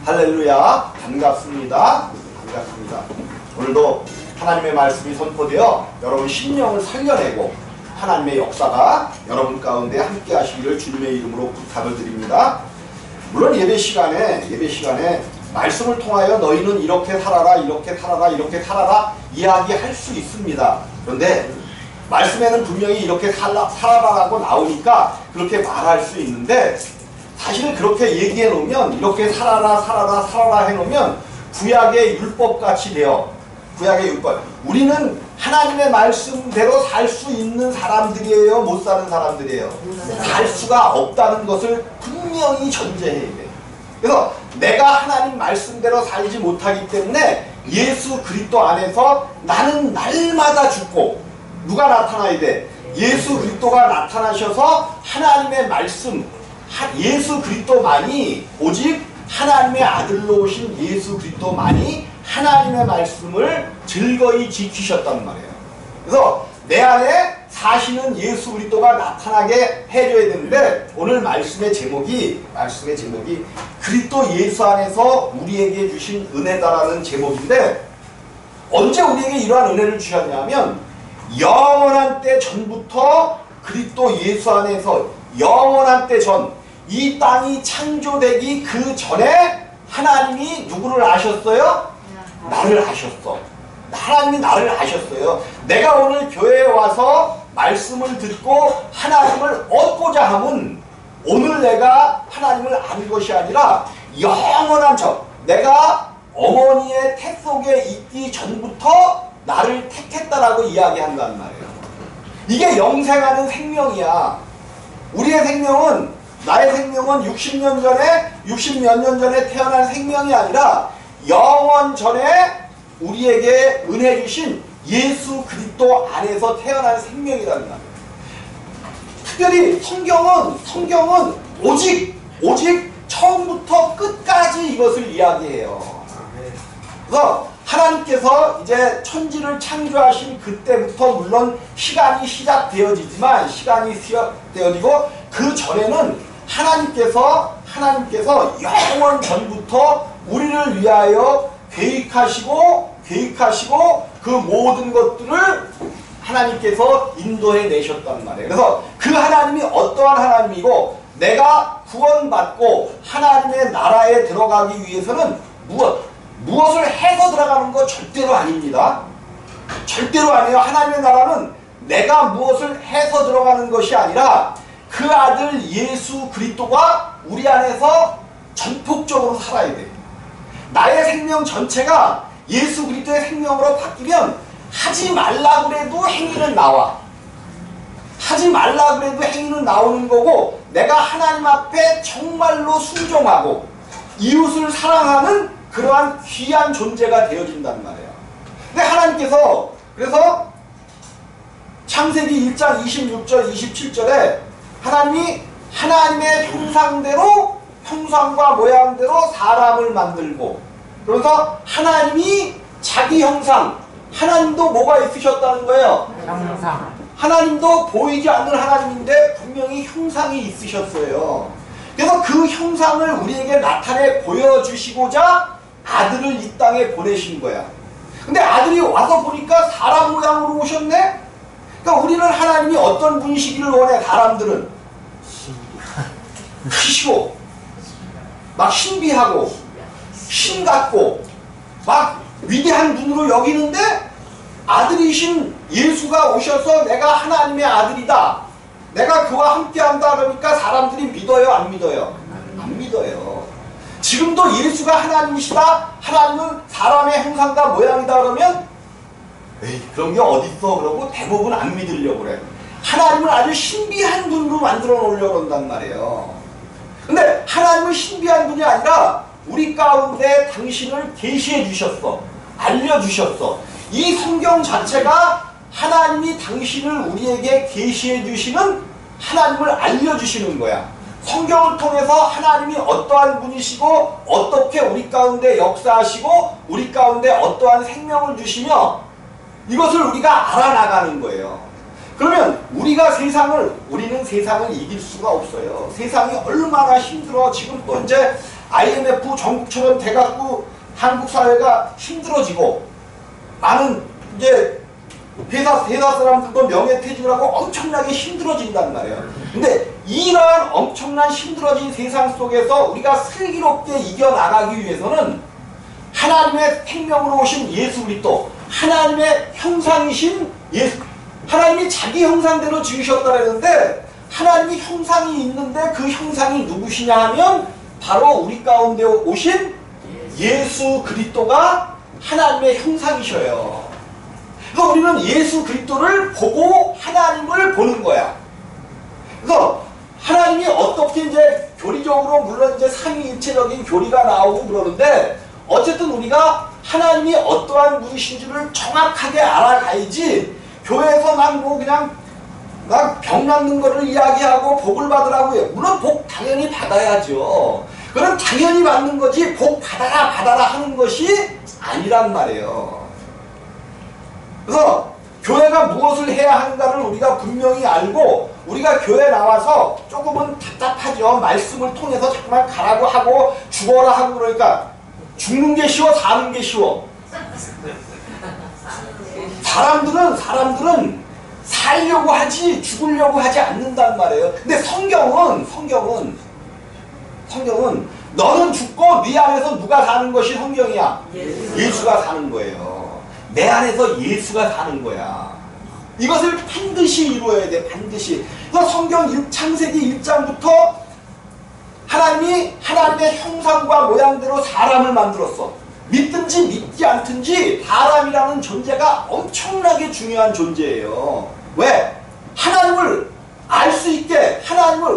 할렐루야. 반갑습니다. 반갑습니다. 오늘도 하나님의 말씀이 선포되어 여러분 심령을 살려내고 하나님의 역사가 여러분 가운데 함께 하시기를 주님의 이름으로 부탁을 드립니다. 물론 예배 시간에 말씀을 통하여 너희는 이렇게 살아라, 이렇게 살아라, 이렇게 살아라 이야기할 수 있습니다. 그런데 말씀에는 분명히 이렇게 살아라라고 나오니까 그렇게 말할 수 있는데, 사실 그렇게 얘기해 놓으면, 이렇게 살아라 해 놓으면 구약의 율법같이 돼요. 구약의 율법. 우리는 하나님의 말씀대로 살 수 있는 사람들이에요, 못 사는 사람들이에요? 살 수가 없다는 것을 분명히 전제해야 돼요. 그래서 내가 하나님 말씀대로 살지 못하기 때문에 예수 그리스도 안에서 나는 날마다 죽고, 누가 나타나야 돼? 예수 그리스도가 나타나셔서 하나님의 말씀, 예수 그리스도만이, 오직 하나님의 아들로 오신 예수 그리스도만이 하나님의 말씀을 즐거이 지키셨단 말이에요. 그래서 내 안에 사시는 예수 그리스도가 나타나게 해줘야 되는데, 오늘 말씀의 제목이 그리스도 예수 안에서 우리에게 주신 은혜다라는 제목인데, 언제 우리에게 이러한 은혜를 주셨냐면 영원한 때 전부터 그리스도 예수 안에서, 영원한 때 전, 이 땅이 창조되기 그 전에 하나님이 누구를 아셨어요? 나를 아셨어. 하나님이 나를 아셨어요. 내가 오늘 교회에 와서 말씀을 듣고 하나님을 얻고자 함은 오늘 내가 하나님을 아는 것이 아니라 영원한 전, 내가 어머니의 태 속에 있기 전부터 나를 택했다라고 이야기한단 말이에요. 이게 영생하는 생명이야. 우리의 생명은, 나의 생명은 60몇 년 전에 태어난 생명이 아니라 영원 전에 우리에게 은혜 주신 예수 그리스도 안에서 태어난 생명이라는 말이에요. 특별히 성경은 오직 처음부터 끝까지 이것을 이야기해요. 그래서 하나님께서 이제 천지를 창조하신 그때부터 물론 시간이 시작되어지고 그 전에는 하나님께서 영원 전부터 우리를 위하여 계획하시고 그 모든 것들을 하나님께서 인도해 내셨단 말이에요. 그래서 그 하나님이 어떠한 하나님이고, 내가 구원받고 하나님의 나라에 들어가기 위해서는 무엇을 해서 들어가는 거 절대로 아닙니다. 절대로 아니에요. 하나님의 나라는 내가 무엇을 해서 들어가는 것이 아니라 그 아들 예수 그리스도가 우리 안에서 전폭적으로 살아야 돼요. 나의 생명 전체가 예수 그리스도의 생명으로 바뀌면 하지 말라 그래도 행위는 나와. 하지 말라 그래도 행위는 나오는 거고, 내가 하나님 앞에 정말로 순종하고 이웃을 사랑하는 그러한 귀한 존재가 되어진단 말이에요. 근데 하나님께서, 그래서 창세기 1장 26절 27절에 하나님이 하나님의 형상대로, 형상과 모양대로 사람을 만들고, 그래서 하나님이 자기 형상, 하나님도 뭐가 있으셨다는 거예요? 형상. 하나님도 보이지 않는 하나님인데 분명히 형상이 있으셨어요. 그래서 그 형상을 우리에게 나타내 보여주시고자 아들을 이 땅에 보내신 거야. 근데 아들이 와서 보니까 사람 모양으로 오셨네? 그러니까 우리는 하나님이 어떤 분이시기를 원해? 사람들은 크시고 막 신비하고 신같고 막 위대한 눈으로 여기는데, 아들이신 예수가 오셔서 내가 하나님의 아들이다, 내가 그와 함께한다 그러니까 사람들이 믿어요, 안 믿어요? 안 믿어요. 지금도 예수가 하나님이시다, 하나님은 사람의 형상과 모양이다 그러면 에이 그런 게 어딨어 그러고 대부분 안 믿으려고 그래. 하나님을 아주 신비한 분으로 만들어 놓으려고 한단 말이에요. 근데 하나님은 신비한 분이 아니라 우리 가운데 당신을 계시해 주셨어. 알려주셨어. 이 성경 자체가 하나님이 당신을 우리에게 계시해 주시는, 하나님을 알려주시는 거야. 성경을 통해서 하나님이 어떠한 분이시고 어떻게 우리 가운데 역사하시고 우리 가운데 어떠한 생명을 주시며 이것을 우리가 알아나가는 거예요. 그러면 우리는 세상을 이길 수가 없어요. 세상이 얼마나 힘들어. 지금 또 이제 IMF 전국처럼 돼갖고 한국 사회가 힘들어지고 많은 이제 회사 사람들도 명예퇴직을 하고 엄청나게 힘들어진단 말이에요. 근데 이러한 엄청난 힘들어진 세상 속에서 우리가 슬기롭게 이겨나가기 위해서는 하나님의 생명으로 오신 예수 그리스도, 하나님의 형상이신 예수, 하나님이 자기 형상대로 지으셨다 그랬는데 하나님이 형상이 있는데 그 형상이 누구시냐 하면 바로 우리 가운데 오신 예수 그리스도가 하나님의 형상이셔요. 그래서 우리는 예수 그리스도를 보고 하나님을 보는 거야. 그래서 하나님이 어떻게 이제 교리적으로 물론 이제 삼위일체적인 교리가 나오고 그러는데 어쨌든 우리가 하나님이 어떠한 분이신지를 정확하게 알아가야지 교회에서 막 뭐 그냥 막 병 낫는 거를 이야기하고 복을 받으라고 해요. 물론 복 당연히 받아야죠. 그럼 당연히 받는 거지 복 받아라 하는 것이 아니란 말이에요. 그래서 교회가 무엇을 해야 하는가를 우리가 분명히 알고 우리가 교회 나와서 조금은 답답하죠. 말씀을 통해서 자꾸만 가라고 하고 죽어라 하고 그러니까 죽는 게 쉬워 사는 게 쉬워. 사람들은 살려고 하지 죽으려고 하지 않는단 말이에요. 근데 성경은 너는 죽고 네 안에서 누가 사는 것이 성경이야? 예수가 사는 거예요. 내 안에서 예수가 사는 거야. 이것을 반드시 이루어야 돼. 반드시. 그래서 성경 창세기 1장부터 하나님이 하나님의 형상과 모양대로 사람을 만들었어. 믿든지 믿지 않든지 사람이라는 존재가 엄청나게 중요한 존재예요. 왜? 하나님을 알 수 있게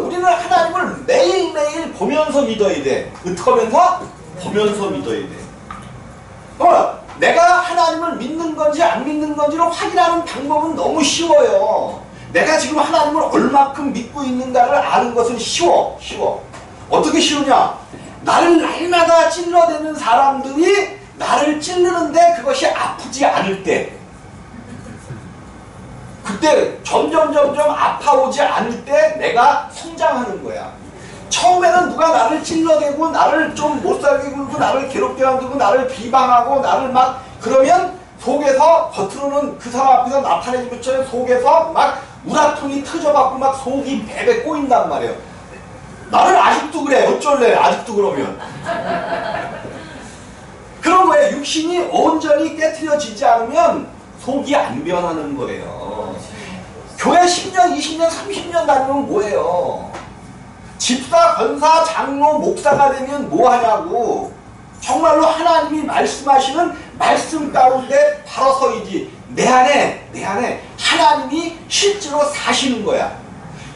우리는 하나님을 매일매일 보면서 믿어야 돼. 어떻게 하면서? 보면서 믿어야 돼. 내가 하나님을 믿는 건지 안 믿는 건지를 확인하는 방법은 너무 쉬워요. 내가 지금 하나님을 얼마큼 믿고 있는가를 아는 것은 쉬워. 어떻게 쉬우냐? 나를 날마다 찔러대는 사람들이 나를 찔르는데 그것이 아프지 않을 때, 그때 점점 아파오지 않을 때 내가 성장하는 거야. 처음에는 누가 나를 찔러대고 나를 좀 못살게 굴고 나를 괴롭게 만들고 나를 비방하고 나를 막 그러면 속에서 겉으로는 그 사람 앞에서 나타내지 못하는 속에서 막 우라통이 터져갖고 막 속이 베베 꼬인단 말이에요. 나를 아직도 그래. 어쩔래 아직도 그러면. 그런 거예요. 육신이 온전히 깨트려지지 않으면 속이 안 변하는 거예요. 교회 10년, 20년, 30년 다니면 뭐예요? 집사, 권사, 장로, 목사가 되면 뭐 하냐고. 정말로 하나님이 말씀하시는 말씀 가운데 바로 서이지. 내 안에 하나님이 실제로 사시는 거야.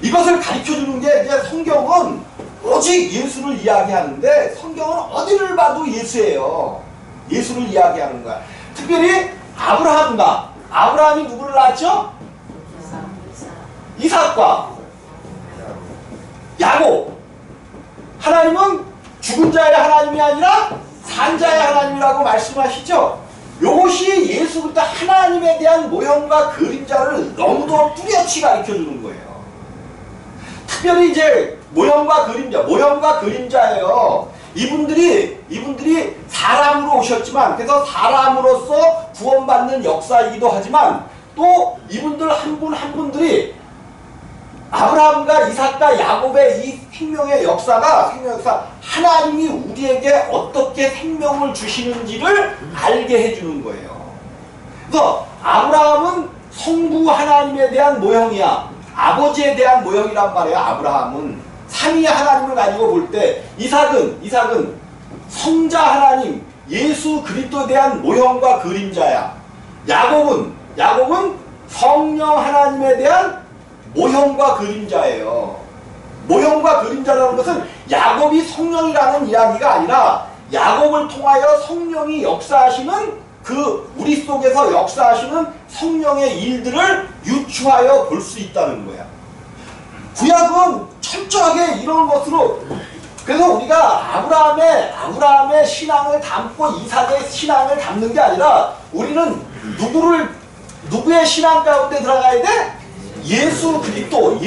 이것을 가르쳐주는 게 이제 성경은 오직 예수를 이야기하는데 성경은 어디를 봐도 예수예요. 예수를 이야기하는 거야. 특별히 아브라함이 누구를 낳았죠? 이삭과 야곱. 하나님은 죽은 자의 하나님이 아니라 산 자의 하나님이라고 말씀하시죠. 이것이 예수부터 하나님에 대한 모형과 그림자를 너무도 뚜렷이 가르쳐주는 거예요. 특별히 이제 모형과 그림자예요. 이분들이 사람으로 오셨지만, 그래서 사람으로서 구원받는 역사이기도 하지만, 또 이분들 한 분 한 분들이 아브라함과 이삭과 야곱의 이 생명의 역사, 하나님이 우리에게 어떻게 생명을 주시는지를 알게 해주는 거예요. 그래서 아브라함은 성부 하나님에 대한 모형이야. 아버지에 대한 모형이란 말이에요. 아브라함은 삼위의 하나님을 가지고 볼 때, 이삭은 성자 하나님 예수 그리스도에 대한 모형과 그림자야. 야곱은 성령 하나님에 대한 모형과 그림자예요. 모형과 그림자라는 것은 야곱이 성령이라는 이야기가 아니라 야곱을 통하여 성령이 역사하시는 우리 속에서 역사하시는 성령의 일들을 유추하여 볼 수 있다는 거야. 구약은 철저하게 이런 것으로, 그래서 우리가 아브라함의 신앙을 담고 이삭의 신앙을 담는 게 아니라 우리는 누구의 신앙 가운데 들어가야 돼? 예수 그리스도를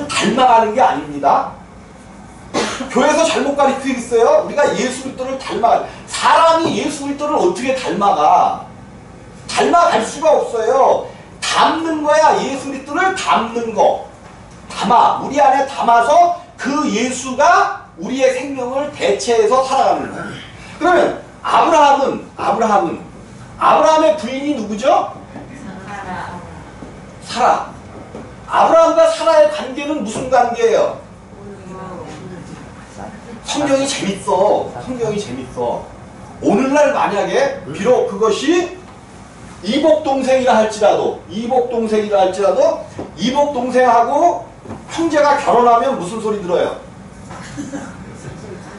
닮아가는 게 아닙니다. 교회에서 잘못 가르치고 있어요. 우리가 예수 그리스도를 닮아. 사람이 예수 그리스도를 어떻게 닮아가? 닮아갈 수가 없어요. 담는 거야. 예수 그리스도를 담는 거. 담아. 우리 안에 담아서 그 예수가 우리의 생명을 대체해서 살아가는 거야. 그러면 아브라함의 부인이 누구죠? 사라. 아브라함과 사라의 관계는 무슨 관계예요? 성경이 재밌어. 성경이 재밌어. 오늘날 만약에 비록 그것이 이복동생이라 할지라도 이복동생하고 형제가 결혼하면 무슨 소리 들어요?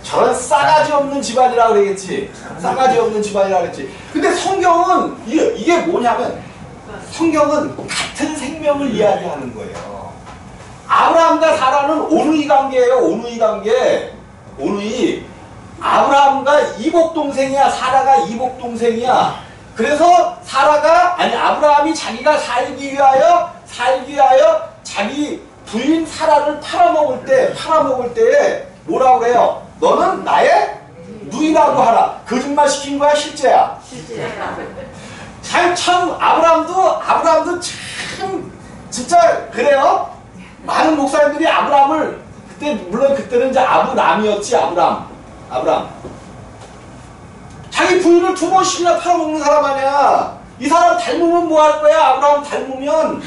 저런 싸가지 없는 집안이라 그러겠지. 싸가지 없는 집안이라 그랬지. 근데 성경은 이게 뭐냐면 성경은 같은 생명을 이야기하는 거예요. 아브라함과 사라는 오누이 관계예요. 오누이 관계. 오누이. 아브라함과 이복동생이야. 사라가 이복동생이야. 그래서 아브라함이 자기가 살기 위하여 자기 부인 사라를 팔아먹을 때 뭐라고 그래요? 너는 나의 누이라고 하라. 거짓말 시킨 거야, 실제야? 실제야. 참 아브라함도 참 진짜 그래요. 많은 목사님들이 아브라함을 물론 그때는 이제 아브람이었지. 아브람. 자기 부인을 2번씩이나 팔아먹는 사람 아니야. 이 사람 닮으면 뭐 할 거야? 아브라함 닮으면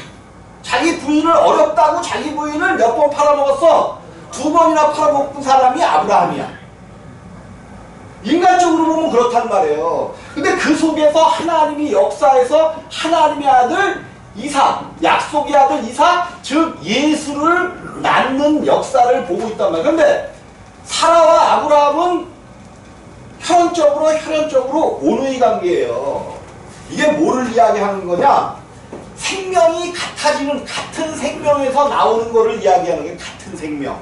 자기 부인을 어렵다고 자기 부인을 몇 번 팔아먹었어? 2번이나 팔아먹은 사람이 아브라함이야. 인간적으로 보면 그렇단 말이에요. 근데 그 속에서 하나님이 역사에서 하나님의 아들 이삭, 약속의 아들 이삭, 즉 예수를 낳는 역사를 보고 있단 말이에요. 근데 사라와 아브라함은 혈연적으로 오누이 관계예요. 이게 뭐를 이야기하는 거냐? 생명이 같아지는, 같은 생명에서 나오는 거를 이야기하는 게 같은 생명.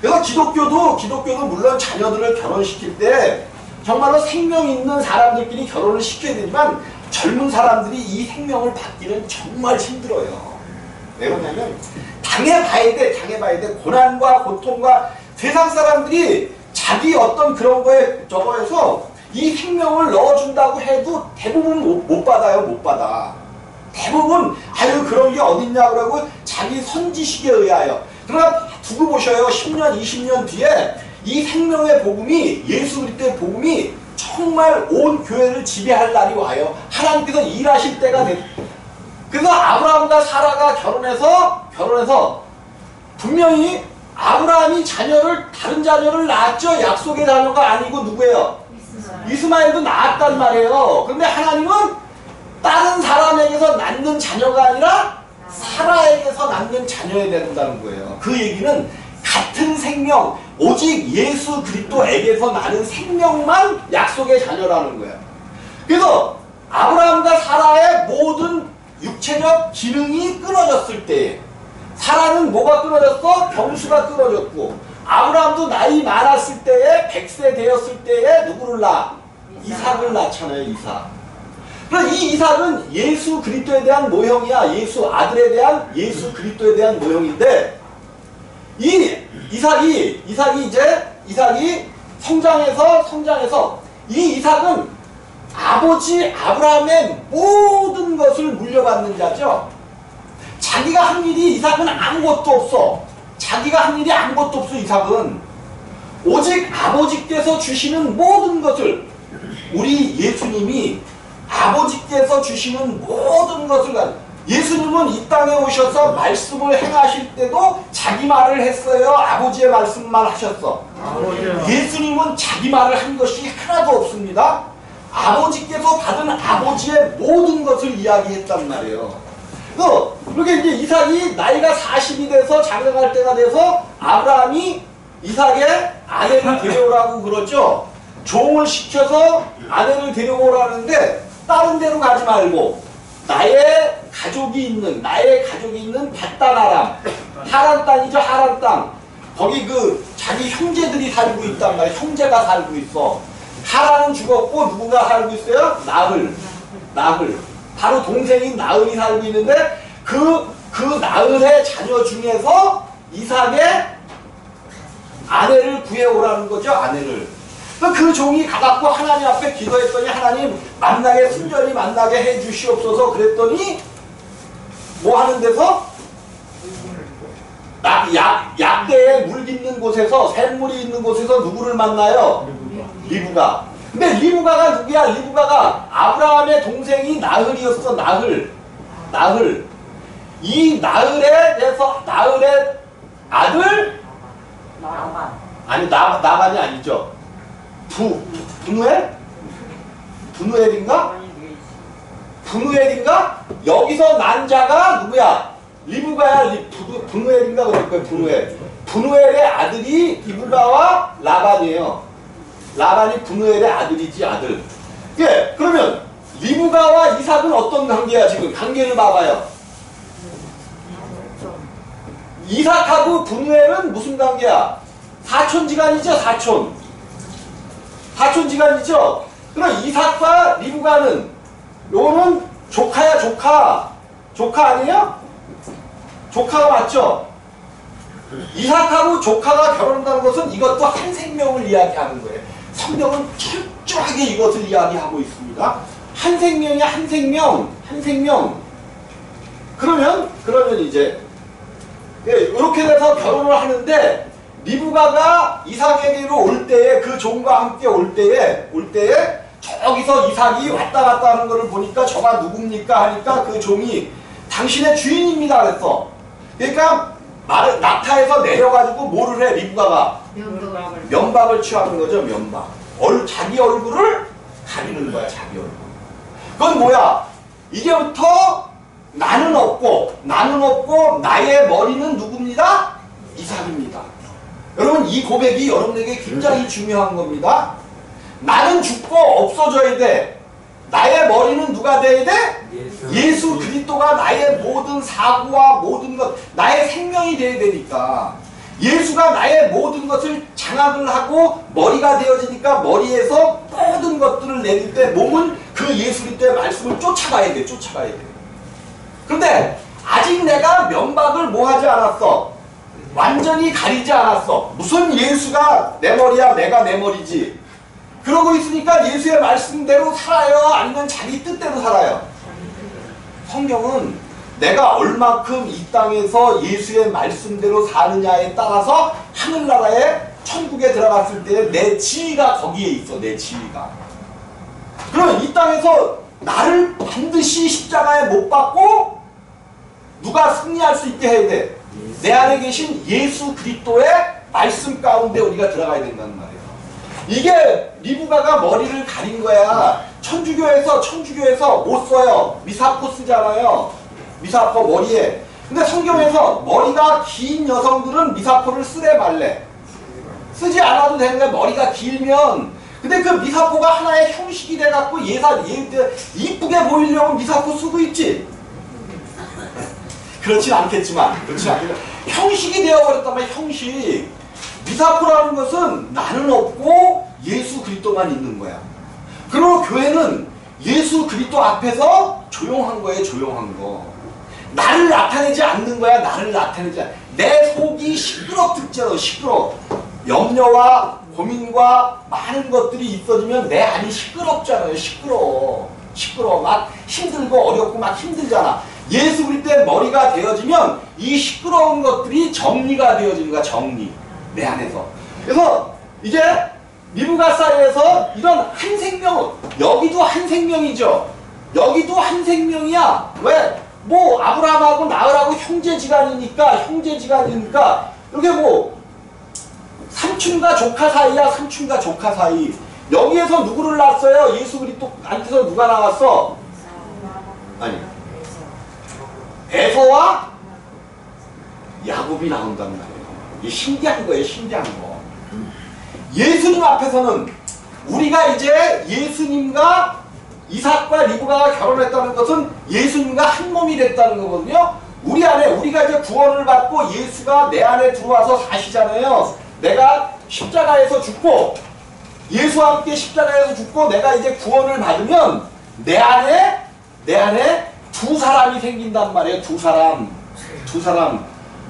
그래서 기독교도 물론 자녀들을 결혼시킬 때 정말로 생명 있는 사람들끼리 결혼을 시켜야 되지만 젊은 사람들이 이 생명을 받기는 정말 힘들어요. 왜 그러냐면 당해봐야 돼. 고난과 고통과 세상 사람들이 자기 어떤 그런 거에 저거에서 이 생명을 넣어준다고 해도 대부분 못 받아. 대부분 그런 게 어딨냐 그러고 자기 선지식에 의하여. 그러나 두고 보셔요. 10년 20년 뒤에 이 생명의 복음이, 예수 그리스도의 복음이 정말 온 교회를 지배할 날이 와요. 하나님께서 일하실 때가 돼. 그래서 아브라함과 사라가 결혼해서 분명히 아브라함이 다른 자녀를 낳았죠. 약속의 자녀가 아니고 누구예요? 이스마엘도 낳았단 말이에요. 그런데 하나님은 다른 사람에게서 낳는 자녀가 아니라 사라에게서 낳는 자녀야 된다는 거예요. 그 얘기는 같은 생명, 오직 예수 그리스도에게서 나는 생명만 약속의 자녀라는 거예요. 그래서 아브라함과 사라의 모든 육체적 기능이 끊어졌을 때에, 사라는 뭐가 끊어졌어? 경수가 끊어졌고, 아브라함도 나이 많았을 때에 100세 되었을 때에 누구를 낳아? 이삭을 낳잖아요. 이삭. 그럼 이 이삭은 예수 그리스도에 대한 모형이야. 예수 아들에 대한, 예수 그리스도에 대한 모형인데, 이 이삭이 성장해서 이 이삭은 아버지 아브라함의 모든 것을 물려받는 자죠. 자기가 한 일이 이삭은 아무것도 없어. 이삭은 오직 아버지께서 주시는 모든 것을, 우리 예수님이 아버지께서 주시는 모든 것을, 예수님은 이 땅에 오셔서 말씀을 행하실 때도 자기 말을 했어요? 아버지의 말씀만 하셨어? 예수님은 자기 말을 한 것이 하나도 없습니다. 아버지께서 받은 아버지의 모든 것을 이야기했단 말이에요. 그렇게 이제 이삭이 나이가 40이 돼서 장성할 때가 돼서 아브라함이 이삭의 아내를 데려오라고 그러죠. 종을 시켜서 아내를 데려오라는데 다른 데로 가지 말고 나의 가족이 있는 밧단 아람, 하란 땅이죠. 하란 땅. 거기 자기 형제들이 살고 있단 말이야. 형제가 살고 있어. 하란은 죽었고 누구가 살고 있어요? 나흘. 바로 동생인 나흘이 살고 있는데 그 나흘의 자녀 중에서 이삭의 아내를 구해오라는 거죠. 아내를. 그 종이 가갖고 하나님 앞에 기도했더니 하나님 만나게 순전히 만나게 해주시옵소서 그랬더니 뭐 하는 데서? 약대에 물 있는 곳에서 샘물이 있는 곳에서 누구를 만나요? 리브가. 근데 리브가가 누구야? 리브가가 아브라함의 동생이 나흘이었어. 나흘. 이 나흘에 대해서 나흘의 아들? 나만. 아니 나만이 아니죠. 분우엘? 분우엘인가? 여기서 난 자가 누구야? 리브가야. 분우엘인가 그럴 거예요. 분우엘. 분우엘의 아들이 리브가와 라반이에요. 라반이 분우엘의 아들이지 아들. 예, 그러면 리브가와 이삭은 어떤 관계야 지금? 관계를 봐봐요. 이삭하고 분우엘은 무슨 관계야? 사촌지간이죠. 사촌지간이죠. 그럼 이삭과 리브가는 요거는 조카야. 조카 아니에요? 조카가 맞죠? 이삭하고 조카가 결혼한다는 것은 이것도 한 생명을 이야기하는 거예요. 성경은 철저하게 이것을 이야기하고 있습니다. 한 생명이 한 생명. 그러면 이제 이렇게 돼서 결혼을 하는데 리브가가 이삭에게로 올 때에 그 종과 함께 올 때에 저기서 이삭이 왔다 갔다 하는 것을 보니까 저가 누굽니까 하니까 그 종이 당신의 주인입니다 그랬어. 그러니까 낙타에서 내려가지고 뭐를 해? 리브가가 면박을 취하는 거죠. 면박. 자기 얼굴을 가리는 거야. 자기 얼굴. 그건 뭐야? 이제부터 나는 없고 나의 머리는 누굽니다? 이삭입니다. 여러분 이 고백이 여러분에게 굉장히 중요한 겁니다. 나는 죽고 없어져야 돼. 나의 머리는 누가 돼야 돼? 예수 그리스도가 나의 모든 사고와 모든 것, 나의 생명이 돼야 되니까. 예수가 나의 모든 것을 장악을 하고 머리가 되어지니까 머리에서 모든 것들을 내릴 때 몸은 그 예수 그리스도의 말씀을 쫓아가야 돼. 그런데 아직 내가 면박을 뭐 하지 않았어? 완전히 가리지 않았어. 무슨 예수가 내 머리야, 내가 내 머리지. 그러고 있으니까 예수의 말씀대로 살아요? 아니면 자기 뜻대로 살아요? 성경은 내가 얼마큼 이 땅에서 예수의 말씀대로 사느냐에 따라서 하늘나라에 천국에 들어갔을 때 내 지위가 거기에 있어. 내 지위가. 그러면 이 땅에서 나를 반드시 십자가에 못 박고 누가 승리할 수 있게 해야 돼? 내 안에 계신 예수 그리스도의 말씀 가운데 우리가 들어가야 된다는 말이에요. 이게 리브가가 머리를 가린 거야. 천주교에서 못 써요. 미사포 쓰잖아요. 미사포 머리에. 근데 성경에서 머리가 긴 여성들은 미사포를 쓰래 말래? 쓰지 않아도 되는데 머리가 길면. 근데 그 미사포가 하나의 형식이 돼갖고 이쁘게 보이려고 미사포 쓰고 있지. 그렇진 않겠지만 형식이 되어버렸단 말이야. 형식. 미사포라는 것은 나는 없고 예수 그리스도만 있는 거야. 그리고 교회는 예수 그리스도 앞에서 조용한 거예요. 조용한 거. 나를 나타내지 않는 거야. 나를 나타내지 않는. 내 속이 시끄럽득잖아. 시끄러. 염려와 고민과 많은 것들이 있어지면 내 안이 시끄럽잖아요. 시끄러워. 막 힘들고 어렵고 막 힘들잖아. 예수 그리스도의 머리가 되어지면 이 시끄러운 것들이 정리가 되어지는 거야. 정리. 내 안에서. 그래서 이제 리브가 사이에서 이런 한 생명은 여기도 한 생명이죠. 여기도 한 생명이야. 왜? 뭐 아브라함하고 나흘하고 형제지간이니까 이렇게 뭐 삼촌과 조카 사이야. 삼촌과 조카 사이. 여기에서 누구를 낳았어요? 예수 그리스도 안에서 누가 나왔어? 아니 에서와 야곱이 나온단 말이에요. 이게 신기한 거예요. 신기한 거. 예수님 앞에서는 우리가 이제 예수님과 이삭과 리브가가 결혼했다는 것은 예수님과 한 몸이 됐다는 거거든요. 우리 안에 우리가 이제 구원을 받고 예수가 내 안에 들어와서 사시잖아요. 내가 십자가에서 죽고 예수와 함께 십자가에서 죽고 내가 이제 구원을 받으면 내 안에 두 사람이 생긴단 말이에요. 두 사람.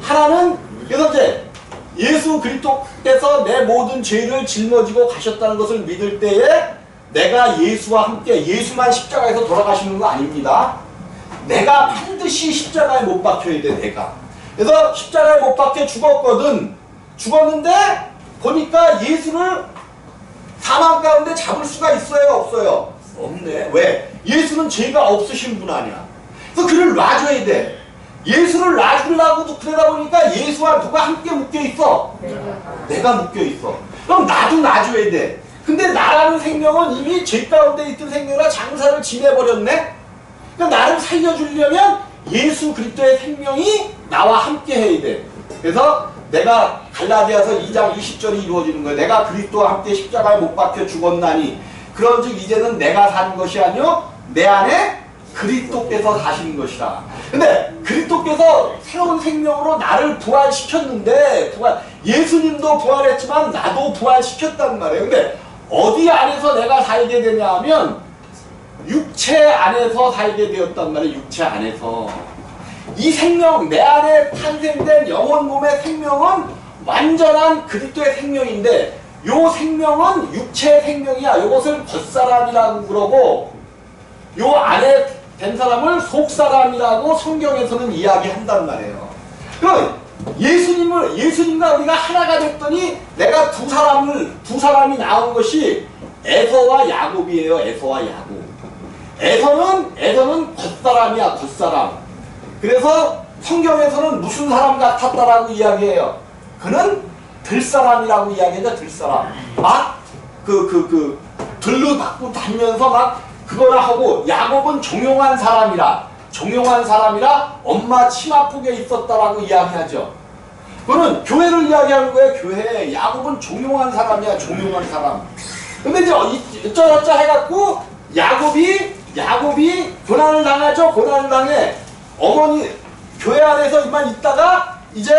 하나는 그래서 이제 예수 그리스도께서 내 모든 죄를 짊어지고 가셨다는 것을 믿을 때에 내가 예수와 함께, 예수만 십자가에서 돌아가시는 거 아닙니다. 내가 반드시 십자가에 못 박혀야 돼, 내가. 그래서 십자가에 못 박혀 죽었거든. 죽었는데 보니까 예수를 사망 가운데 잡을 수가 있어요, 없어요? 없네. 왜? 예수는 죄가 없으신 분 아니야. 그래서 그를 놔줘야 돼. 예수를 놔주려고 그러다 보니까 예수와 누가 함께 묶여있어? 내가 묶여있어. 그럼 나도 놔줘야 돼. 근데 나라는 생명은 이미 죄 가운데 있던 생명이라 장사를 지내버렸네? 그러니까 나를 살려주려면 예수 그리스도의 생명이 나와 함께 해야 돼. 그래서 내가 갈라디아서 2장 20절이 이루어지는 거예요. 내가 그리스도와 함께 십자가에 못 박혀 죽었나니 그런즉 이제는 내가 사는 것이 아니요 내 안에 그리스도께서 사시는 것이다. 근데 그리스도께서 새로운 생명으로 나를 부활시켰는데 예수님도 부활했지만 나도 부활시켰단 말이에요. 근데 어디 안에서 내가 살게 되냐 하면 육체 안에서 살게 되었단 말이에요. 육체 안에서. 이 생명, 내 안에 탄생된 영혼 몸의 생명은 완전한 그리스도의 생명인데 요 생명은 육체의 생명이야. 요것을 겉사람이라고 그러고 요 안에 된 사람을 속사람이라고 성경에서는 이야기한단 말이에요. 그럼 예수님과 우리가 하나가 됐더니 내가 두 사람이 나온 것이 에서와 야곱이에요. 에서와 야곱. 에서는 겉사람이야, 겉사람. 그래서 성경에서는 무슨 사람 같았다라고 이야기해요. 그는 들사람이라고 이야기해요. 들사람. 막 들로 받고 다니면서 막 그거나 하고, 야곱은 종용한 사람이라 엄마 침 아프게 있었다라고 이야기하죠. 그거는 교회를 이야기하는 거예요. 교회. 야곱은 종용한 사람이야. 종용한 사람. 근데 이제 어쩌저쩌 해갖고 야곱이 고난을 당하죠. 고난을 당해. 어머니 교회 안에서 이만 있다가 이제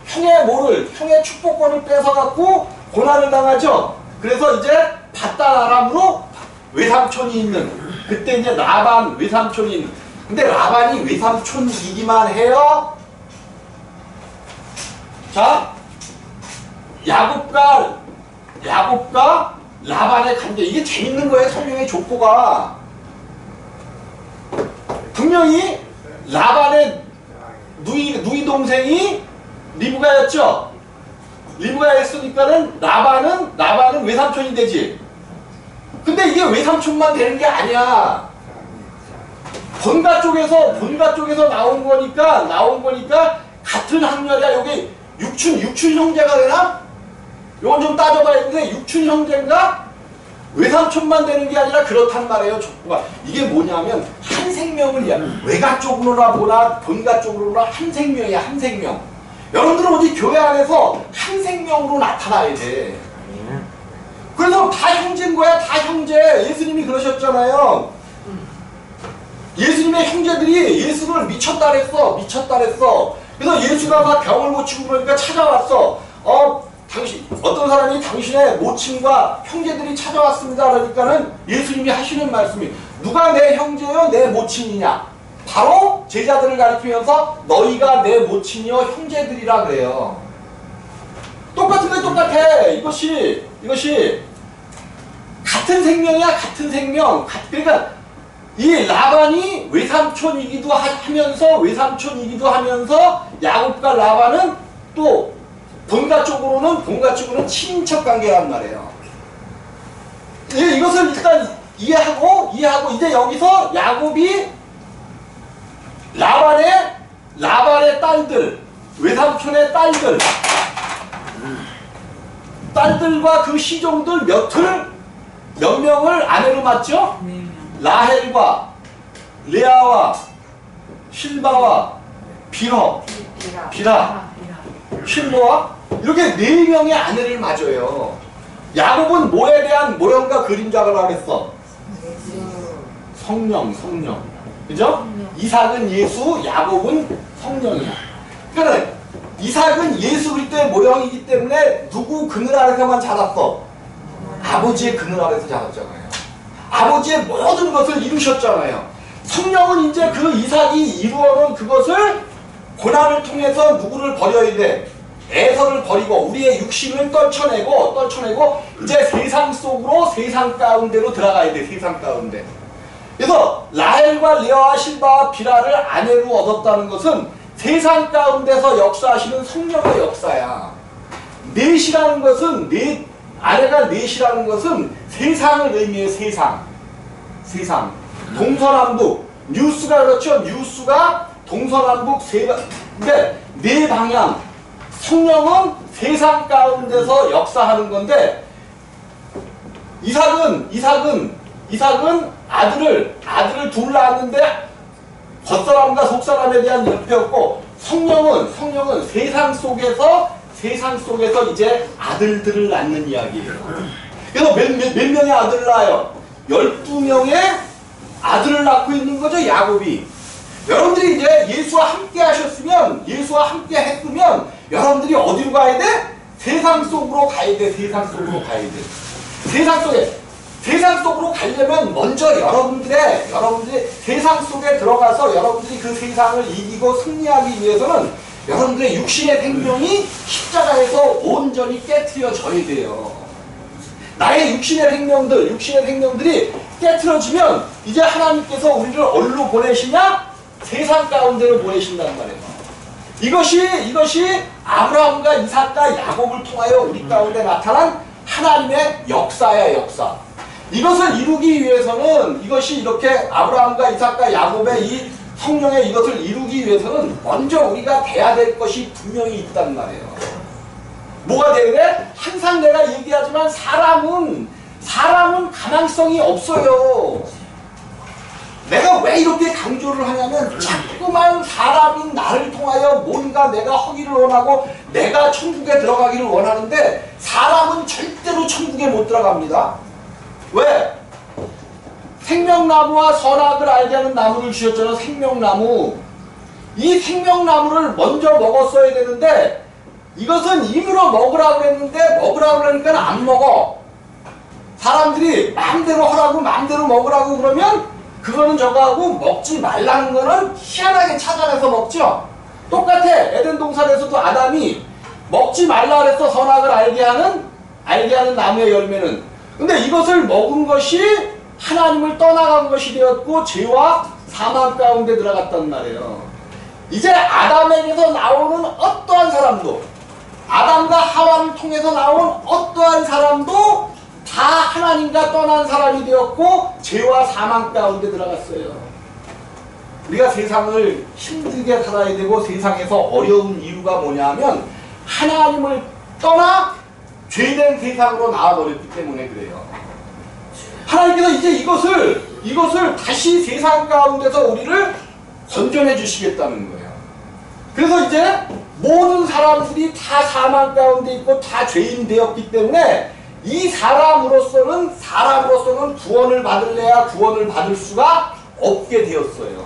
형의 축복권을 뺏어갖고 고난을 당하죠. 그래서 이제 바단 아람으로 외삼촌이 있는, 그때 이제 라반 외삼촌이 있는. 근데 라반이 외삼촌이기만 해요. 자, 야곱과 라반의 관계, 이게 재밌는 거예요. 성경의 족보가. 분명히 라반의 누이 동생이 리브가였죠. 리브가였으니까는 라반은 외삼촌이 되지. 근데 이게 외삼촌만 되는 게 아니야. 본가 쪽에서 나온 거니까 같은 학렬이야. 여기 육춘 형제가 되나? 요건 좀 따져봐야겠는데 육춘 형제인가? 외삼촌만 되는 게 아니라 그렇단 말이에요. 족보가. 이게 뭐냐면 한 생명을 외가 쪽으로나 보나 본가 쪽으로나 한 생명이야. 한 생명. 여러분들은 어디 교회 안에서 한 생명으로 나타나야 돼. 그래서 다 형제인 거야. 다 형제. 예수님이 그러셨잖아요. 예수님의 형제들이 예수를 미쳤다 그랬어. 그래서 예수가 막 병을 고치고 그러니까 찾아왔어. 어떤 사람이 당신의 모친과 형제들이 찾아왔습니다. 그러니까는 예수님이 하시는 말씀이, 누가 내 형제요 내 모친이냐? 바로 제자들을 가리키면서 너희가 내 모친이요 형제들이라 그래요. 똑같은 이것이 같은 생명이야. 같은 생명. 그러니까 이 라반이 외삼촌이기도 하면서 야곱과 라반은 또 본가 쪽으로는 친인척 관계란 말이에요. 이것을 일단 이해하고 이제 여기서 야곱이 라반의 딸들, 외삼촌의 딸들과 그 시종들 몇 명을 아내로 맞죠? 라헬과 레아와 실바와 비라, 실로와 이렇게 4명의 아내를 맞아요. 야곱은 뭐에 대한 모형과 그림자가 그랬어? 성령. 그죠? 이삭은 예수, 야곱은 성령이야. 그러니까 이삭은 예수 그리스도의 모형이기 때문에 누구 그늘 아래서만 자랐어? 아버지의 그늘 아래서 자랐잖아요. 아버지의 모든 것을 이루셨잖아요. 성령은 이제 그 이삭이 이루어놓은 그것을 고난을 통해서 누구를 버려야 돼? 에서를 버리고 우리의 육신을 떨쳐내고 이제 세상 속으로, 세상 가운데로 들어가야 돼. 세상 가운데. 그래서 라헬과 레아와 실바와 비라를 아내로 얻었다는 것은 세상 가운데서 역사하시는 성령의 역사야. 넷이라는 것은 아내가 넷이라는 것은 세상을 의미해. 세상. 동서남북. 뉴스가 그렇죠. 뉴스가 동서남북 근데 네 방향. 성령은 세상 가운데서 역사하는 건데 이삭은 아들을 둘 낳았는데 겉사람과 속사람에 대한 연패였고 성령은 세상 속에서 이제 아들들을 낳는 이야기예요. 그래서 몇 명의 아들을 낳아요? 12명의 아들을 낳고 있는 거죠, 야곱이. 여러분들이 이제 예수와 함께 하셨으면, 예수와 함께 했으면 여러분들이 어디로 가야 돼? 세상 속으로 가야 돼. 세상 속으로 가려면 먼저 여러분들이 세상 속에 들어가서 여러분들이 그 세상을 이기고 승리하기 위해서는 여러분들의 육신의 생명이 십자가에서 온전히 깨트려져야 돼요. 나의 육신의 생명들이 깨트려지면 이제 하나님께서 우리를 어디로 보내시냐? 세상 가운데로 보내신다는 말이에요. 이것이 아브라함과 이삭과 야곱을 통하여 우리 가운데 나타난 하나님의 역사야, 역사. 이것을 이루기 위해서는, 이것이 이렇게 아브라함과 이삭과 야곱의 이 성령의 이것을 이루기 위해서는 먼저 우리가 돼야 될 것이 분명히 있단 말이에요. 뭐가 돼야 돼? 항상 내가 얘기하지만 사람은 가망성이 없어요. 내가 왜 이렇게 강조를 하냐면 자꾸만 사람인 나를 통하여 뭔가 내가 하기를 원하고 내가 천국에 들어가기를 원하는데 사람은 절대로 천국에 못 들어갑니다. 왜? 생명나무와 선악을 알게 하는 나무를 주셨잖아요. 생명나무. 이 생명나무를 먼저 먹었어야 되는데 이것은 입으로 먹으라고 그랬는데 먹으라고 그러니까 안 먹어. 사람들이 마음대로 하라고 마음대로 먹으라고 그러면 그거는 저거하고 먹지 말라는 거는 희한하게 찾아내서 먹죠. 똑같아. 에덴 동산에서도 아담이 먹지 말라 그랬어. 선악을 알게 하는 나무의 열매는. 근데 이것을 먹은 것이 하나님을 떠나간 것이 되었고 죄와 사망 가운데 들어갔단 말이에요. 이제 아담에게서 나오는 어떠한 사람도, 아담과 하와를 통해서 나온 어떠한 사람도 다 하나님과 떠난 사람이 되었고 죄와 사망 가운데 들어갔어요. 우리가 세상을 힘들게 살아야 되고 세상에서 어려운 이유가 뭐냐면 하나님을 떠나 죄된 세상으로 나와버렸기 때문에 그래요. 하나님께서 이제 이것을 다시 세상 가운데서 우리를 건져내 주시겠다는 거예요. 그래서 이제 모든 사람들이 다 사망 가운데 있고 다 죄인 되었기 때문에 이 사람으로서는 구원을 받을래야 구원을 받을 수가 없게 되었어요.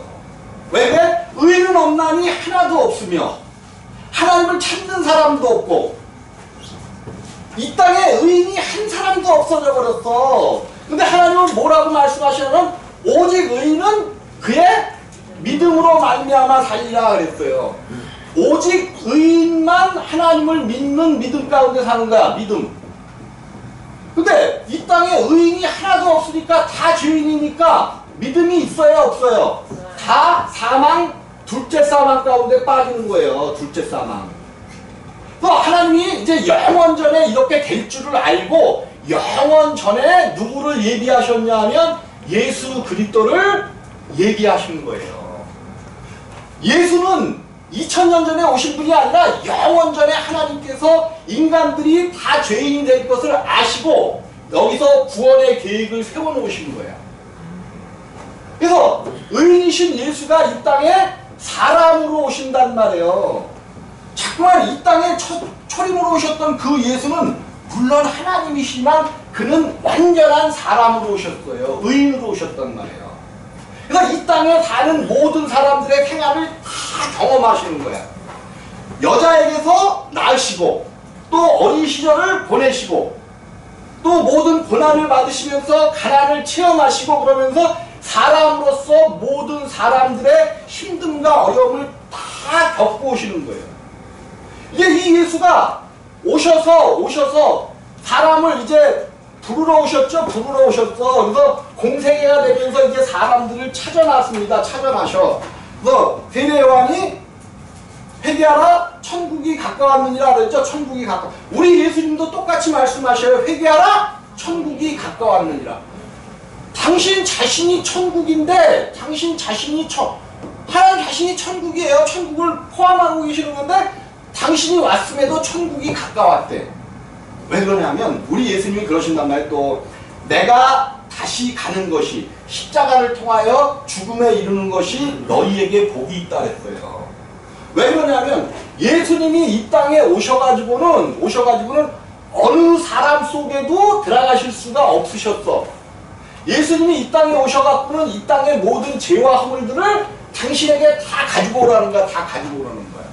왜? 의인은 없나니 하나도 없으며 하나님을 찾는 사람도 없고 이 땅에 의인이 한 사람도 없어져 버렸어. 근데 하나님은 뭐라고 말씀하시냐면 오직 의인은 그의 믿음으로 말미암아 살리라 그랬어요. 오직 의인만 하나님을 믿는 믿음 가운데 사는 거야. 믿음. 근데 이 땅에 의인이 하나도 없으니까 다 죄인이니까 믿음이 있어요, 없어요? 다 사망, 둘째 사망 가운데 빠지는 거예요. 둘째 사망. 하나님이 이제 영원 전에 이렇게 될 줄을 알고 영원 전에 누구를 예비하셨냐 하면 예수 그리스도를 예비하신 거예요. 예수는 2000년 전에 오신 분이 아니라 영원 전에 하나님께서 인간들이 다 죄인이 될 것을 아시고 여기서 구원의 계획을 세워놓으신 거예요. 그래서 의인이신 예수가 이 땅에 사람으로 오신단 말이에요. 자꾸만 이 땅에 초림으로 오셨던 그 예수는 물론 하나님이시지만 그는 완전한 사람으로 오셨어요. 의인으로 오셨단 말이에요. 그래서 이 땅에 사는 모든 사람들의 생활을 다 경험하시는 거야. 여자에게서 낳으시고 또 어린 시절을 보내시고 또 모든 고난을 받으시면서 가난을 체험하시고 그러면서 사람으로서 모든 사람들의 힘듦과 어려움을 다 겪고 오시는 거예요. 이게 이 예수가 오셔서 사람을 이제 부르러 오셨죠. 부르러 오셨어. 그래서 공생애가 되면서 이제 사람들을 찾아놨습니다. 찾아나셔. 그래서 세례요한이 회개하라 천국이 가까웠느니라 그랬죠. 천국이 가까워. 우리 예수님도 똑같이 말씀하셔요. 회개하라 천국이 가까웠느니라. 당신 자신이 천국인데 당신 자신이 하나님 자신이 천국이에요. 천국을 포함하고 계시는 건데 당신이 왔음에도 천국이 가까웠대. 왜 그러냐면 우리 예수님이 그러신단 말이에요. 또 내가 다시 가는 것이 십자가를 통하여 죽음에 이르는 것이 너희에게 복이 있다 그랬어요. 왜 그러냐면 예수님이 이 땅에 오셔가지고는 어느 사람 속에도 들어가실 수가 없으셨어. 예수님이 이 땅에 오셔갖고는 이 땅의 모든 죄와 허물들을 당신에게 다 가지고 오라는 거야. 다 가지고 오라는 거야.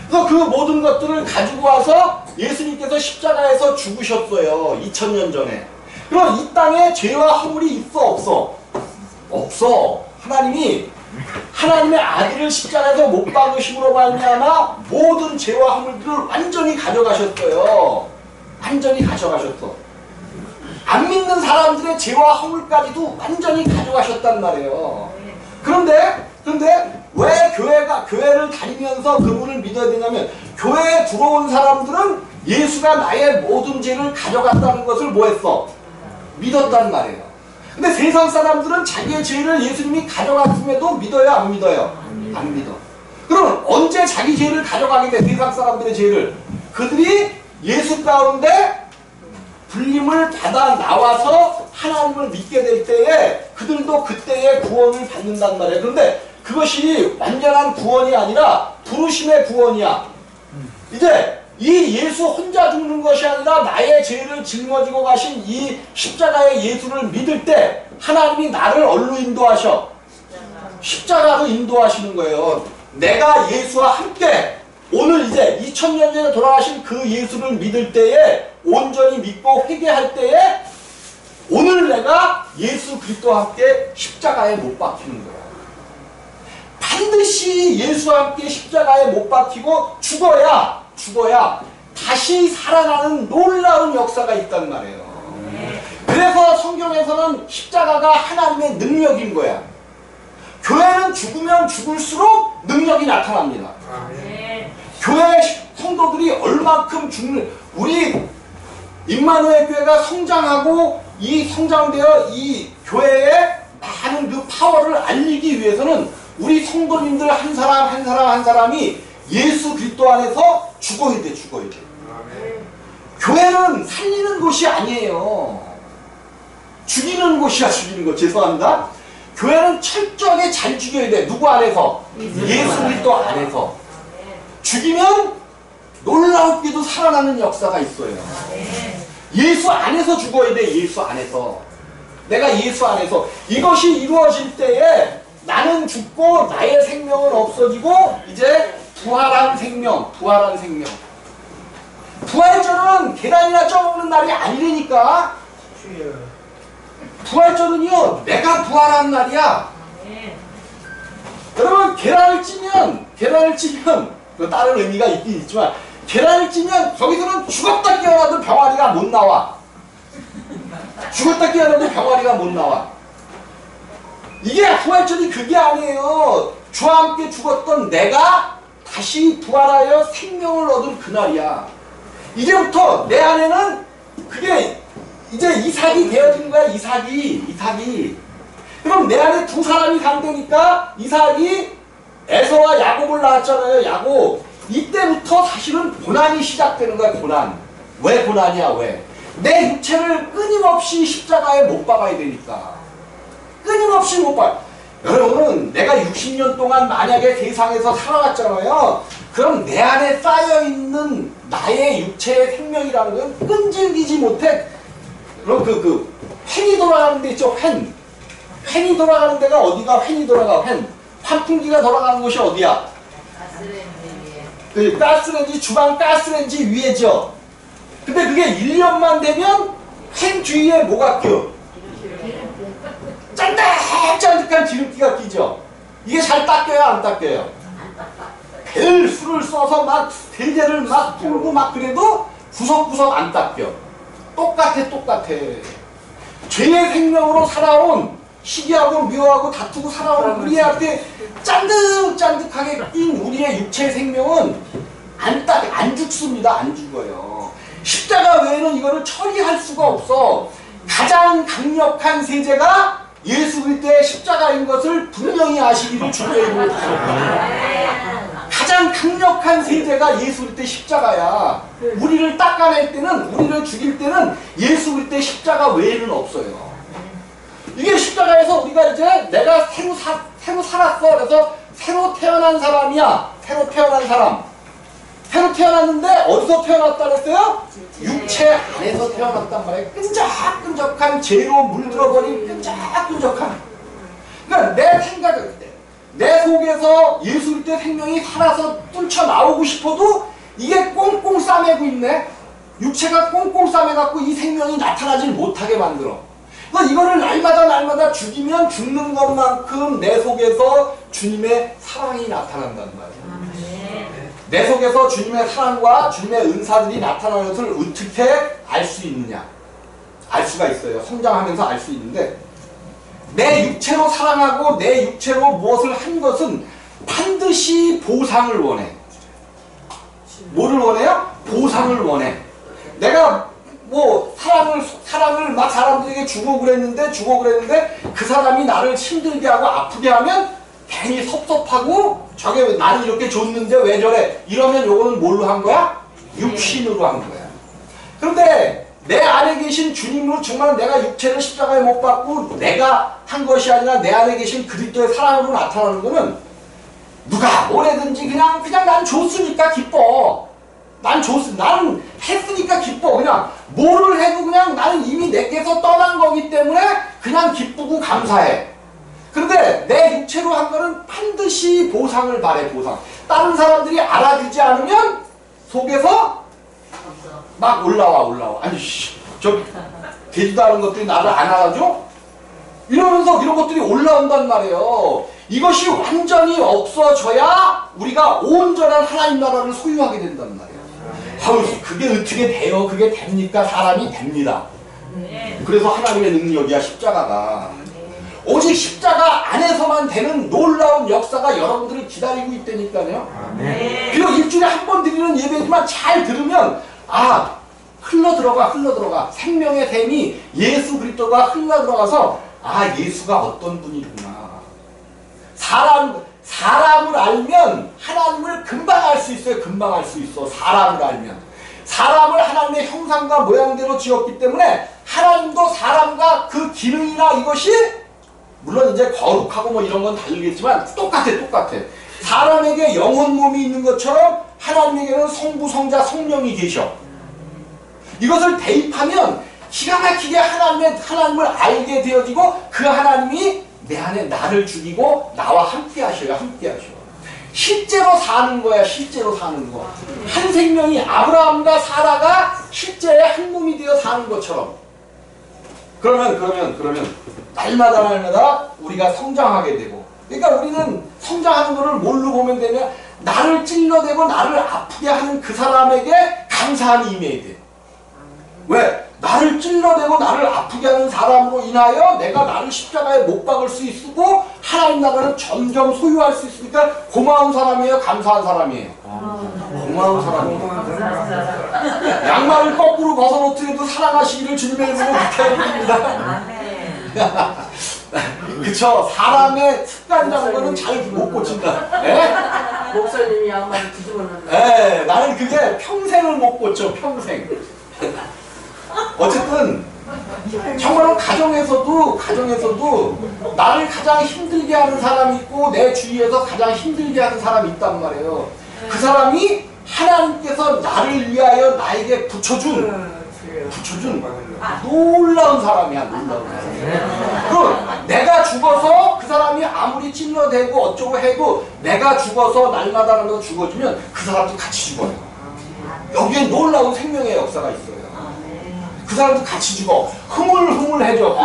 그래서 그 모든 것들을 가지고 와서 예수님께서 십자가에서 죽으셨어요. 2000년 전에. 그럼 이 땅에 죄와 허물이 있어 없어? 없어. 하나님의 아들을 십자가에서 못 박으심으로 말미암아 모든 죄와 허물들을 완전히 가져가셨어요. 완전히 가져가셨어. 안 믿는 사람들의 죄와 허물까지도 완전히 가져가셨단 말이에요. 그런데 왜 교회를 다니면서 그분을 믿어야 되냐면 교회에 들어온 사람들은 예수가 나의 모든 죄를 가져갔다는 것을 뭐 했어? 믿었단 말이에요. 근데 세상 사람들은 자기의 죄를 예수님이 가져갔음에도 믿어요? 안 믿어요? 안 믿어. 그럼 언제 자기 죄를 가져가게 돼? 세상 사람들의 죄를. 그들이 예수 가운데 불림을 받아 나와서 하나님을 믿게 될 때에 그들도 그때의 구원을 받는단 말이에요. 그런데 그것이 완전한 구원이 아니라 부르심의 구원이야. 이제 이 예수 혼자 죽는 것이 아니라 나의 죄를 짊어지고 가신 이 십자가의 예수를 믿을 때 하나님이 나를 어디로 인도하셔? 십자가로 인도하시는 거예요. 내가 예수와 함께 오늘 이제 2000년 전에 돌아가신 그 예수를 믿을 때에 온전히 믿고 회개할 때에 오늘 내가 예수 그리스도와 함께 십자가에 못 박히는 거야. 반드시 예수와 함께 십자가에 못 박히고 죽어야 다시 살아나는 놀라운 역사가 있단 말이에요. 그래서 성경에서는 십자가가 하나님의 능력인 거야. 교회는 죽으면 죽을수록 능력이 나타납니다. 교회 성도들이 얼마큼 우리 임마누엘 교회가 성장하고 이 성장되어 이 교회에 많은 그 파워를 알리기 위해서는 우리 성도님들 한 사람이 예수 그리스도 안에서 죽어야 돼. 교회는 살리는 곳이 아니에요. 죽이는 곳이야. 죽이는 곳. 죄송합니다. 교회는 철저하게 잘 죽여야 돼. 누구 안에서? 예수 그리스도 안에서. 죽이면 놀랍게도 살아나는 역사가 있어요. 예수 안에서 죽어야 돼. 예수 안에서. 내가 예수 안에서. 이것이 이루어질 때에 나는 죽고 나의 생명은 없어지고 이제 부활한 생명. 부활절은 계란이나 쪄먹는 날이 아니라니까. 부활절은요 내가 부활한 날이야. 여러분 계란을 찌면 다른 의미가 있긴 있지만 계란을 찌면 거기서는 죽었다 깨어나도 병아리가 못 나와. 이게 부활절이 그게 아니에요. 주와 함께 죽었던 내가 다시 부활하여 생명을 얻은 그날이야. 이제부터 내 안에는 그게 이제 이삭이 되어진 거야. 이삭이. 그럼 내 안에 두 사람이 간다니까 이삭이 에서와 야곱을 낳았잖아요. 야곱. 이때부터 사실은 고난이 시작되는 거야. 고난. 왜 고난이야? 왜? 내 육체를 끊임없이 십자가에 못 박아야 되니까. 끊임없이 못 박아. 여러분은 내가 60년 동안 만약에 세상에서 살아왔잖아요. 그럼 내 안에 쌓여있는 나의 육체의 생명이라는 건 끈질기지 못해. 그럼 횡이 돌아가는 데 있죠. 횡이 돌아가는 데가 어디가 횡이 돌아가? 환풍기가 돌아가는 곳이 어디야? 가스레인지, 주방 가스레인지 위에죠. 근데 그게 1년만 되면 횡 주위에 뭐가 껴? 짠득짠득한 기름기가 끼죠. 이게 잘 닦여요? 안 닦여요? 될 수를 써서 막 세제를 막 풀고 막 그래도 구석구석 안 닦여. 똑같아. 죄의 생명으로 살아온 시기하고 묘하고 다투고 살아온 우리한테 짠득짠득하게 낀 우리의 육체의 생명은 안 죽습니다. 안 죽어요. 십자가 외에는 이거를 처리할 수가 없어. 가장 강력한 세제가 예수 그리스도의 십자가인 것을 분명히 아시기를 주의 이름으로 부탁드립니다. 가장 강력한 세제가 예수 그리스도의 십자가야. 우리를 닦아낼 때는, 우리를 죽일 때는 예수 그리스도의 십자가 외에는 없어요. 이게 십자가에서 우리가 이제 내가 새로 살았어. 그래서 새로 태어난 사람이야. 새로 태어난 사람. 새로 태어났는데 어디서 태어났다 그랬어요? 육체 안에서 태어났단 말이에요. 끈적끈적한 죄로 물들어버린 끈적끈적한. 그러니까 내 생각을 내 속에서 예수 그리스도의 생명이 살아서 뚫쳐나오고 싶어도 이게 꽁꽁 싸매고 있네. 육체가 꽁꽁 싸매갖고 이 생명이 나타나질 못하게 만들어. 그래서 이거를 날마다 죽이면 죽는 것만큼 내 속에서 주님의 사랑이 나타난단 말이에요. 내 속에서 주님의 사랑과 주님의 은사들이 나타나는 것을 어떻게 알 수 있느냐? 알 수가 있어요. 성장하면서 알 수 있는데 내 육체로 사랑하고 내 육체로 무엇을 한 것은 반드시 보상을 원해. 뭐를 원해요? 보상을 원해. 내가 뭐 사랑을 막 사람들에게 주고 그랬는데 그 사람이 나를 힘들게 하고 아프게 하면 괜히 섭섭하고 저게 나는 이렇게 줬는데 왜 저래? 이러면 요거는 뭘로 한 거야? 육신으로 한 거야. 그런데 내 안에 계신 주님으로 정말 내가 육체를 십자가에 못 박고 내가 한 것이 아니라 내 안에 계신 그리스도의 사랑으로 나타나는 거는 누가 뭐래든지 그냥 난 줬으니까 기뻐. 나는 했으니까 기뻐. 그냥 뭐를 해도 그냥 나는 이미 내게서 떠난 거기 때문에 그냥 기쁘고 감사해. 그런데 내 육체로 한 거는 반드시 보상을 바래. 보상. 다른 사람들이 알아주지 않으면 속에서 막 올라와. 아니 저 되지도 않은 것들이 나를 안 알아줘? 이러면서 이런 것들이 올라온단 말이에요. 이것이 완전히 없어져야 우리가 온전한 하나님 나라를 소유하게 된단 말이에요. 그게 어떻게 돼요? 그게 됩니까? 사람이 됩니다. 그래서 하나님의 능력이야 십자가가. 오직 십자가 안에서만 되는 놀라운 역사가 여러분들을 기다리고 있다니까요. 비록 일주일에 한 번 드리는 예배지만 잘 들으면 흘러들어가. 생명의 샘이 예수 그리스도가 흘러들어가서 예수가 어떤 분이구나. 사람을 알면 하나님을 금방 알 수 있어요. 금방 알 수 있어. 사람을 알면. 사람을 하나님의 형상과 모양대로 지었기 때문에 하나님도 사람과 그 기능이나 이것이 물론 이제 거룩하고 뭐 이런 건 다르겠지만 똑같아. 사람에게 영혼 몸이 있는 것처럼 하나님에게는 성부, 성자, 성령이 계셔. 이것을 대입하면 기가 막히게 하나님을 알게 되어지고 그 하나님이 내 안에 나를 죽이고 나와 함께 하셔요. 실제로 사는 거야. 실제로 사는 거. 한 생명이 아브라함과 사라가 실제의 한 몸이 되어 사는 것처럼. 그러면 날마다 우리가 성장하게 되고. 그러니까 우리는 성장하는 것을 뭘로 보면 되냐? 나를 찔러대고 나를 아프게 하는 그 사람에게 감사함이 임해야 돼. 왜? 나를 찔러대고 나를 아프게 하는 사람으로 인하여 내가 나를 십자가에 못 박을 수 있고 하나님 나라를 점점 소유할 수 있으니까 고마운 사람이에요? 감사한 사람이에요? 고마운 사람이에요. 양말을 거꾸로 벗어놓더라도 사랑하시기를 주님의 이름으로 부탁드립니다. 그쵸? 사람의 습관이라는 거는 잘 못 고친다. 네? 목사님이 양말을 뒤집어놓는. 네, 나는 그게 평생을 못 고쳐. 평생. 어쨌든 정말 가정에서도 나를 가장 힘들게 하는 사람이 있고 내 주위에서 가장 힘들게 하는 사람이 있단 말이에요. 그 사람이 하나님께서 나를 위하여 나에게 붙여준 놀라운 사람이야. 내가 죽어서 그 사람이 아무리 찔러대고 어쩌고 해도 내가 죽어서 날마다 죽어주면 그 사람도 같이 죽어요. 여기에 놀라운 생명의 역사가 있어요. 그 사람도 같이 죽어. 흐물흐물해져.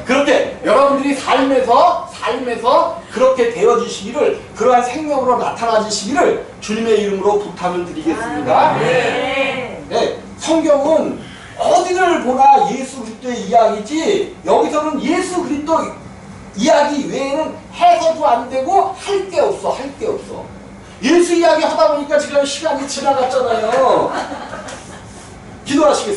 그렇게 여러분들이 삶에서 삶에서 그렇게 되어지시기를, 그러한 생명으로 나타나지시기를 주님의 이름으로 부탁을 드리겠습니다. 네, 성경은 어디를 보나 예수 그리스도의 이야기지, 여기서는 예수 그리스도 이야기 외에는 해서도 안 되고 할 게 없어, 할 게 없어. 예수 이야기 하다 보니까 지금 시간이 지나갔잖아요. 기도하시겠습니다.